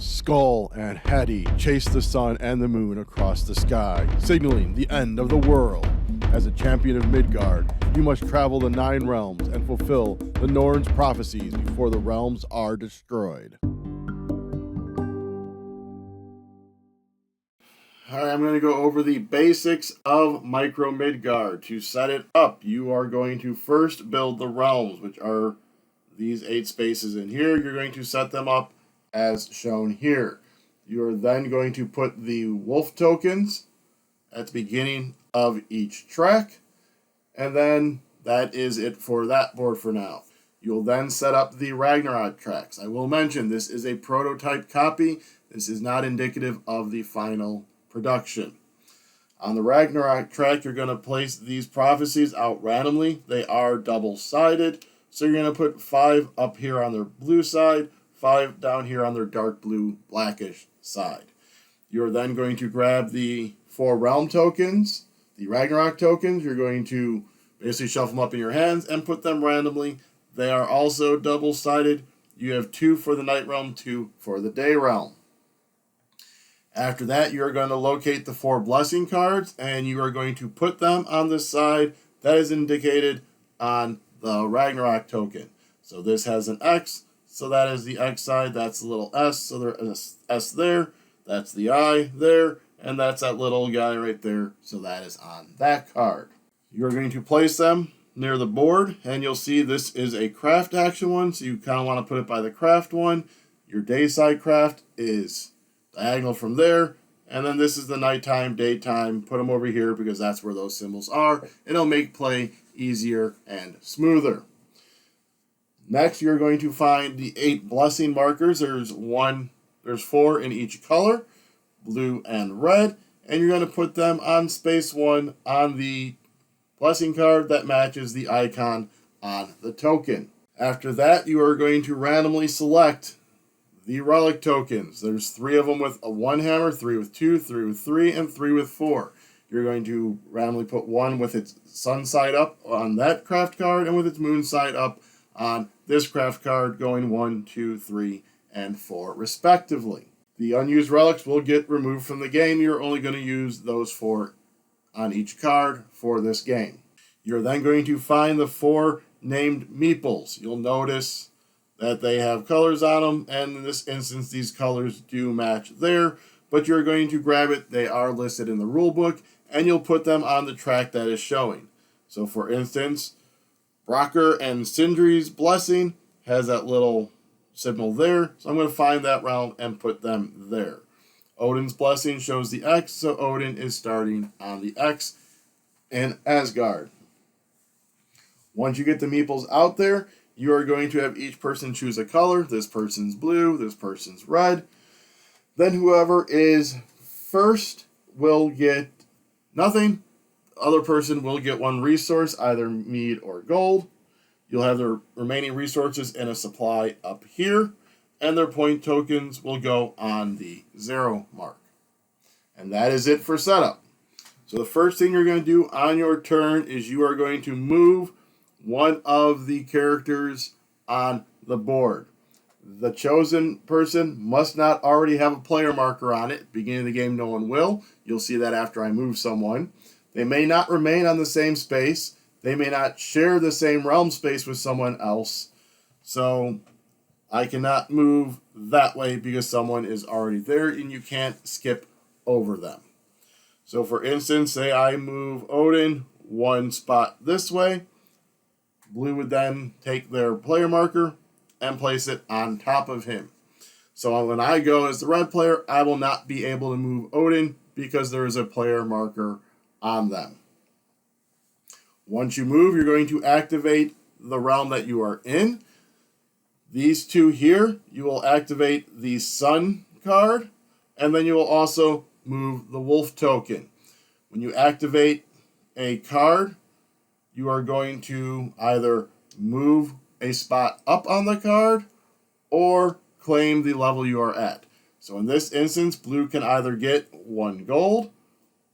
Skull and Hati chase the sun and the moon across the sky, signaling the end of the world. As a champion of Midgard, you must travel the 9 realms and fulfill the Norse prophecies before the realms are destroyed. Alright, I'm going to go over the basics of Micro Midgard. To set it up, you are going to first build the realms, which are these 8 spaces in here. You're going to set them up as shown here. You are then going to put the wolf tokens at the beginning of each track, and then that is it for that board for now. You'll then set up the Ragnarok tracks. I will mention this is a prototype copy. This is not indicative of the final production. On the Ragnarok track, you're going to place these prophecies out randomly. They are double-sided, so you're going to put 5 up here on their blue side, 5 down here on their dark blue, blackish side. You're then going to grab the 4 realm tokens, the Ragnarok tokens. You're going to basically shuffle them up in your hands and put them randomly. They are also double-sided. You have 2 for the night realm, 2 for the day realm. After that, you're going to locate the 4 blessing cards, and you are going to put them on the side that is indicated on the Ragnarok token. So this has an X, so that is the X side. That's the little S, so there's an S there. That's the I there, and that's that little guy right there, so that is on that card. You're going to place them near the board, and you'll see this is a craft action one, so you kind of want to put it by the craft one. Your day side craft is diagonal from there, and then this is the nighttime, daytime. Put them over here because that's where those symbols are. It'll make play easier and smoother. Next, you're going to find the 8 blessing markers. There's 4 in each color, blue and red, and you're going to put them on space 1 on the blessing card that matches the icon on the token. After that, you are going to randomly select the relic tokens. There's 3 of them with a 1 hammer, 3 with 2, 3 with 3, and 3 with 4. You're going to randomly put 1 with its sun side up on that craft card and with its moon side up on this craft card, going 1, 2, 3, and 4 respectively. The unused relics will get removed from the game. You're only going to use those 4 on each card for this game. You're then going to find the 4 named meeples. You'll notice that they have colors on them, and in this instance, these colors do match there, but you're going to grab it. They are listed in the rule book, and you'll put them on the track that is showing. So, for instance, Brocker and Sindri's blessing has that little symbol there, so I'm going to find that realm and put them there. Odin's blessing shows the X, so Odin is starting on the X in Asgard. Once you get the meeples out there, you are going to have each person choose a color. This person's blue, this person's red. Then whoever is first will get nothing. The other person will get 1 resource, either mead or gold. You'll have their remaining resources in a supply up here, and their point tokens will go on the 0 mark. And that is it for setup. So the first thing you're going to do on your turn is you are going to move 1 of the characters on the board. The chosen person must not already have a player marker on it. Beginning of the game, no one will. You'll see that after I move someone. They may not remain on the same space. They may not share the same realm space with someone else. So I cannot move that way because someone is already there and you can't skip over them. So for instance, say I move Odin 1 spot this way. Blue would then take their player marker and place it on top of him. So when I go as the red player, I will not be able to move Odin because there is a player marker on them. Once you move, you're going to activate the realm that you are in. These 2 here, you will activate the sun card, and then you will also move the wolf token. When you activate a card, you are going to either move a spot up on the card or claim the level you are at. So in this instance, blue can either get 1 gold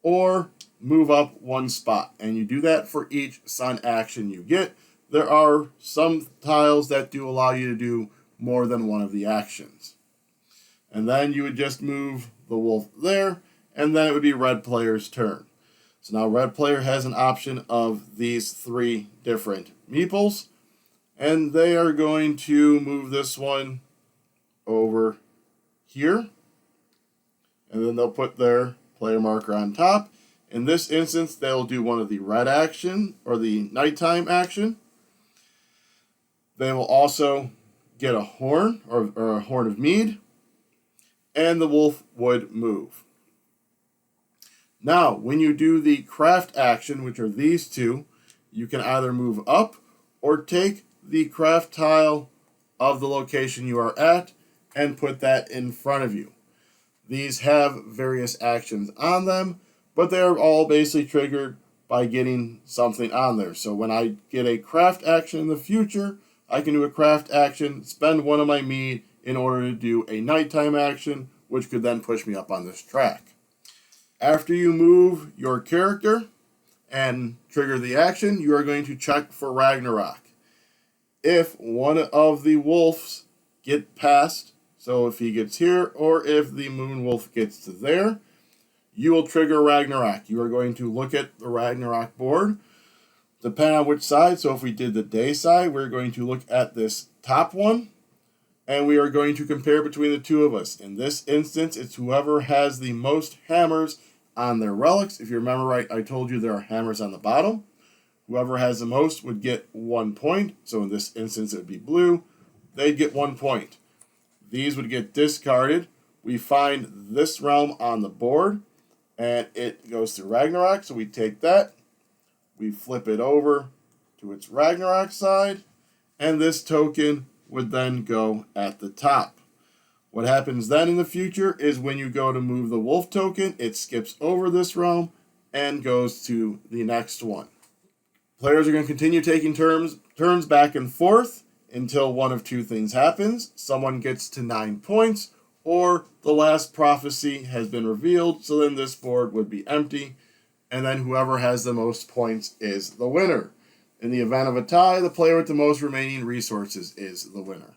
or move up 1 spot. And you do that for each sun action you get. There are some tiles that do allow you to do more than one of the actions. And then you would just move the wolf there, and then it would be red player's turn. So now red player has an option of these 3 different meeples, and they are going to move this one over here, and then they'll put their player marker on top. In this instance, they'll do one of the red action, or the nighttime action. They will also get a horn, or a horn of mead, and the wolf would move. Now, when you do the craft action, which are these 2, you can either move up or take the craft tile of the location you are at and put that in front of you. These have various actions on them, but they are all basically triggered by getting something on there. So when I get a craft action in the future, I can do a craft action, spend 1 of my mead in order to do a nighttime action, which could then push me up on this track. After you move your character and trigger the action, you are going to check for Ragnarok. If one of the wolves get past, so if he gets here, or if the moon wolf gets to there, you will trigger Ragnarok. You are going to look at the Ragnarok board, depending on which side. So if we did the day side, we're going to look at this top one, and we are going to compare between the 2 of us. In this instance, it's whoever has the most hammers on their relics. If you remember right, I told you there are hammers on the bottom. Whoever has the most would get 1 point. So in this instance, it would be blue. They'd get 1 point. These would get discarded. We find this realm on the board, and it goes to Ragnarok. So we take that. We flip it over to its Ragnarok side, and this token would then go at the top. What happens then in the future is when you go to move the wolf token, it skips over this realm and goes to the next one. Players are going to continue taking turns back and forth until one of 2 things happens. Someone gets to 9 points, or the last prophecy has been revealed, so then this board would be empty, and then whoever has the most points is the winner. In the event of a tie, the player with the most remaining resources is the winner.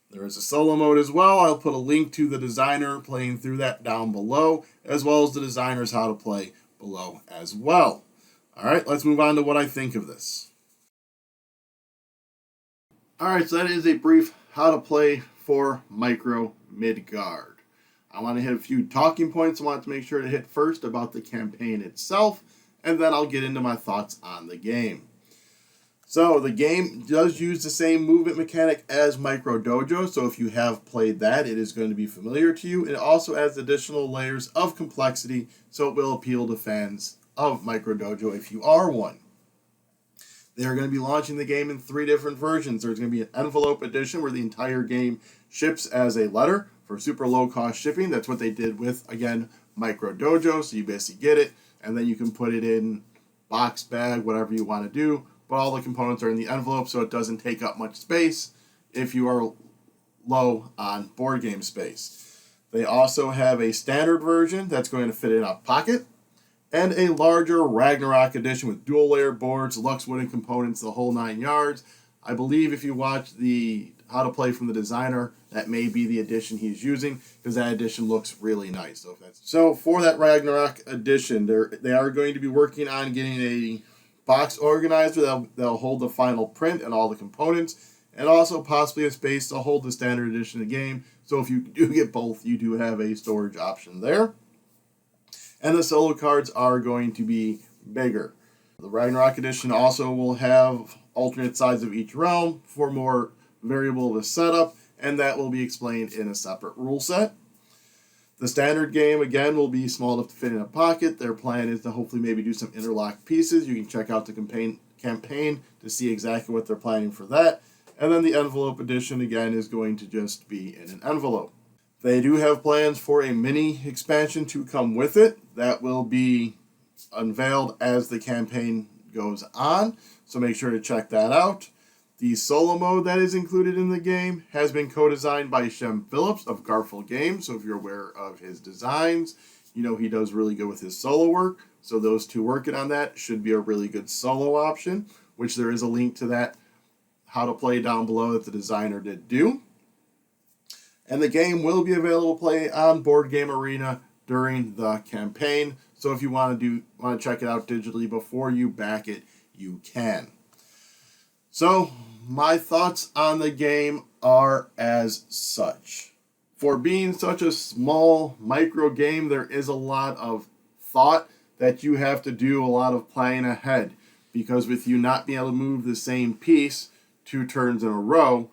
There is a solo mode as well. I'll put a link to the designer playing through that down below, as well as the designer's how to play below as well. Alright, let's move on to what I think of this. Alright, so that is a brief how to play for Micro Midgard. I want to hit a few talking points I want to make sure to hit first about the campaign itself, and then I'll get into my thoughts on the game. So the game does use the same movement mechanic as Micro Dojo, so if you have played that, it is going to be familiar to you. It also adds additional layers of complexity, so it will appeal to fans of Micro Dojo if you are one. They are going to be launching the game in 3 different versions. There's going to be an envelope edition where the entire game ships as a letter for super low cost shipping. That's what they did with, again, Micro Dojo, so you basically get it, and then you can put it in box, bag, whatever you want to do. But all the components are in the envelope, so it doesn't take up much space if you are low on board game space. They also have a standard version that's going to fit in a pocket, and a larger Ragnarok edition with dual layer boards, Lux wooden components, the whole 9 yards. I believe if you watch the how to play from the designer, that may be the edition he's using, because that edition looks really nice. So for that Ragnarok edition, they are going to be working on getting a box organizer that'll hold the final print and all the components, and also possibly a space to hold the standard edition of the game. So if you do get both, you do have a storage option there. And the solo cards are going to be bigger. The Ragnarok edition also will have alternate sides of each realm for more variable of a setup, and that will be explained in a separate rule set. The standard game, again, will be small enough to fit in a pocket. Their plan is to hopefully maybe do some interlocked pieces. You can check out the campaign to see exactly what they're planning for that. And then the envelope edition, again, is going to just be in an envelope. They do have plans for a mini expansion to come with it. That will be unveiled as the campaign goes on, so make sure to check that out. The solo mode that is included in the game has been co-designed by Shem Phillips of Garfield Games, so if you're aware of his designs, you know he does really good with his solo work, so those two working on that should be a really good solo option, which there is a link to that how to play down below that the designer did do. And the game will be available to play on Board Game Arena during the campaign. So if you want to check it out digitally before you back it, you can. So my thoughts on the game are as such. For being such a small micro game, there is a lot of thought that you have to do, a lot of planning ahead. Because with you not being able to move the same piece 2 turns in a row,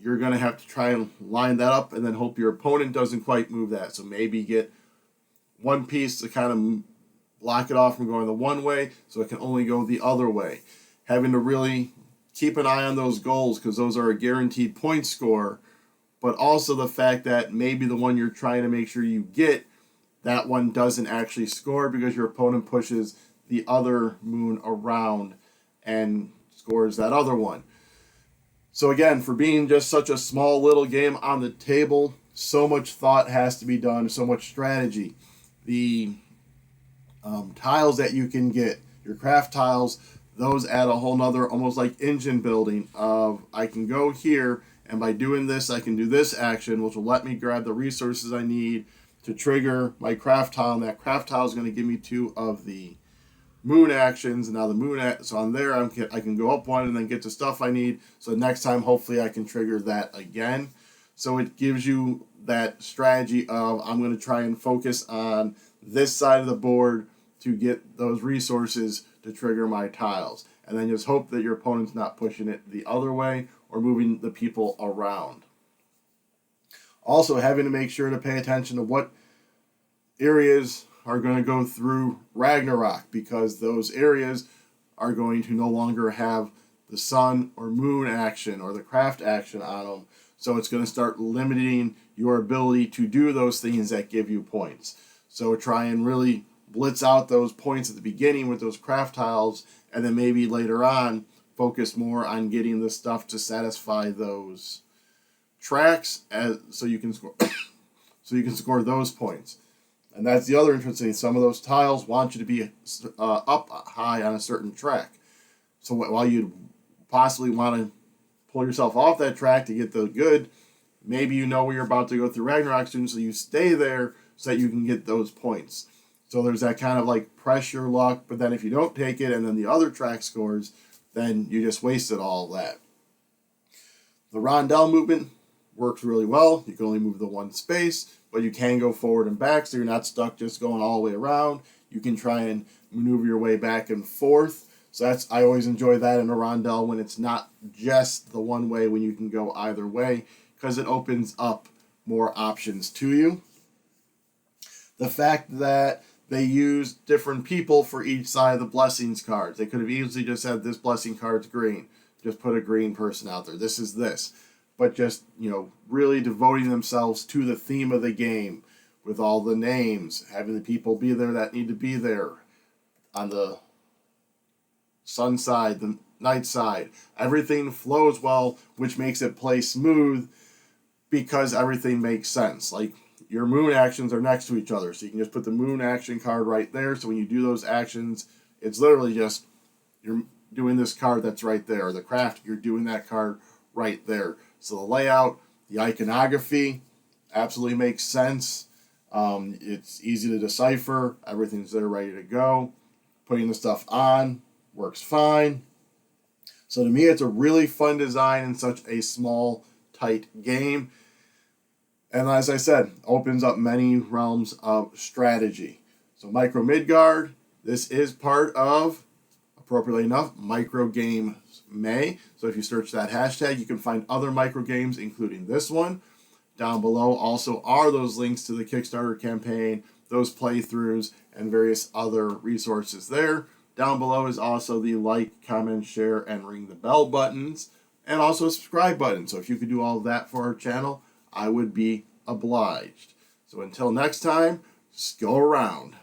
you're going to have to try and line that up and then hope your opponent doesn't quite move that. So maybe get one piece to kind of block it off from going the one way so it can only go the other way. Having to really keep an eye on those goals because those are a guaranteed point score, but also the fact that maybe the one you're trying to make sure you get, that one doesn't actually score because your opponent pushes the other moon around and scores that other one. So again, for being just such a small little game on the table, so much thought has to be done, so much strategy. The tiles that you can get, your craft tiles, those add a whole nother, almost like engine building of, I can go here, and by doing this, I can do this action, which will let me grab the resources I need to trigger my craft tile, and that craft tile is going to give me 2 of the moon actions. And now the moon, so on there, I can go up 1 and then get the stuff I need. So next time, hopefully, I can trigger that again. So it gives you that strategy of, I'm going to try and focus on this side of the board to get those resources to trigger my tiles. And then just hope that your opponent's not pushing it the other way or moving the people around. Also, having to make sure to pay attention to what areas are going to go through Ragnarok, because those areas are going to no longer have the sun or moon action or the craft action on them. So it's going to start limiting your ability to do those things that give you points. So try and really blitz out those points at the beginning with those craft tiles, and then maybe later on focus more on getting the stuff to satisfy those tracks so you can score those points. And that's the other interesting thing. Some of those tiles want you to be up high on a certain track. So while you possibly want to pull yourself off that track to get the good, maybe you know where you're about to go through Ragnarok soon, so you stay there so that you can get those points. So there's that kind of like pressure luck, but then if you don't take it and then the other track scores, then you just wasted all that. The rondel movement works really well. You can only move the one space, but you can go forward and back, so you're not stuck just going all the way around. You can try and maneuver your way back and forth. So I always enjoy that in a rondel when it's not just the one way, when you can go either way, because it opens up more options to you. The fact that they use different people for each side of the blessings cards. They could have easily just said this blessing card's green. Just put a green person out there. This is this. But just, really devoting themselves to the theme of the game with all the names, having the people be there that need to be there on the sun side, the night side. Everything flows well, which makes it play smooth because everything makes sense. Like, your moon actions are next to each other, so you can just put the moon action card right there. So when you do those actions, it's literally just you're doing this card that's right there. Or the craft, you're doing that card right there. So the layout, the iconography, absolutely makes sense. It's easy to decipher. Everything's there ready to go. Putting the stuff on works fine. So to me, it's a really fun design in such a small, tight game. And as I said, opens up many realms of strategy. So Micro Midgard, this is part of, appropriately enough, Micro Games May. So if you search that hashtag, you can find other micro games, including this one. Down below also are those links to the Kickstarter campaign, those playthroughs, and various other resources there. Down below is also the like, comment, share, and ring the bell buttons, and also a subscribe button. So if you could do all of that for our channel, I would be obliged. So until next time, just go around.